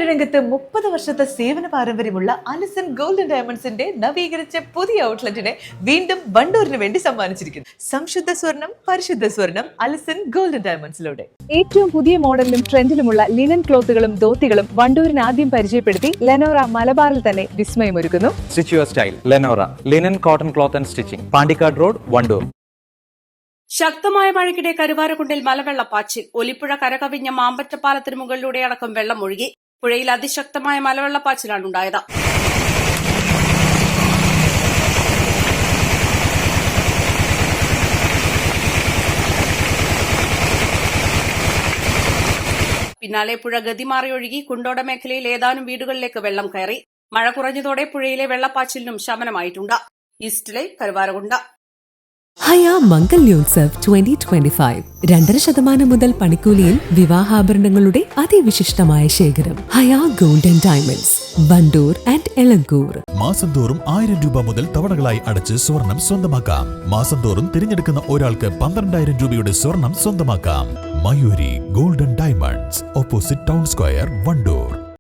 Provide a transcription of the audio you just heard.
രംഗത്ത് 30 വർഷത്തെ സേവന പാരമ്പര്യമുള്ള അലിസൺ ഗോൾഡ് ആൻഡ് ഡയമണ്ട്സിന്റെ നവീകരിച്ച പുതിയ ഔട്ട്ലെറ്റിനെ വീണ്ടും വണ്ടൂരിന് വേണ്ടി സമ്മാനിച്ചിരിക്കുന്നു. സംശുദ്ധ സ്വർണം, പരിശുദ്ധ സ്വർണം, അലിസൺ ഗോൾഡ് ആൻഡ് ഡയമണ്ട്സിലൂടെ ഏറ്റവും പുതിയ മോഡലിലും ട്രെൻഡിലുമുള്ള ലിനൻ ക്ലോത്തുകളും ധോത്തികളും വണ്ടൂരിന് ആദ്യം പരിചയപ്പെടുത്തി ലെനോറ മലബാറിൽ തന്നെ വിസ്മയമൊരുക്കുന്നു. Stitch your style Lenora linen cotton cloth and stitching, Pandikkad road, Wandoor. ശക്തമായ മഴയ്ക്കിടെ കരുവാരക്കുണ്ടിൽ മലവെള്ളപ്പാച്ചിൽ. ഒലിപ്പുഴ കരകവിഞ്ഞ മാമ്പറ്റപ്പാലത്തിന് മുകളിലൂടെ അടക്കം വെള്ളം ഒഴുകി. പുഴയിൽ അതിശക്തമായ മലവെള്ളപ്പാച്ചിലാണ് ഉണ്ടായത്. പിന്നാലെ പുഴ ഗതിമാറി ഒഴുകി കുണ്ടോട മേഖലയിൽ ഏതാനും വീടുകളിലേക്ക് വെള്ളം കയറി. മഴ കുറഞ്ഞതോടെ പുഴയിലെ വെള്ളപ്പാച്ചിലിനും ശമനമായിട്ടുണ്ട്. East live, Karuvarakundu. ഹയ മംഗല്യോത്സവ് 2025 2.5% മുതൽ പണിക്കൂലിയിൽ വിവാഹാഭരണങ്ങളുടെ അതിവിശിഷ്ടമായ ശേഖരം. Haya gold and diamonds, Wandoor and Elankur. മാസം തോറും 1000 രൂപ മുതൽ തവണകളായി അടച്ച് സ്വർണം സ്വന്തമാക്കാം. മാസം തോറും തിരഞ്ഞെടുക്കുന്ന ഒരാൾക്ക് 12,000 രൂപയുടെ സ്വർണം സ്വന്തമാക്കാം. Mayuri gold and diamonds, opposite town square, Wandoor.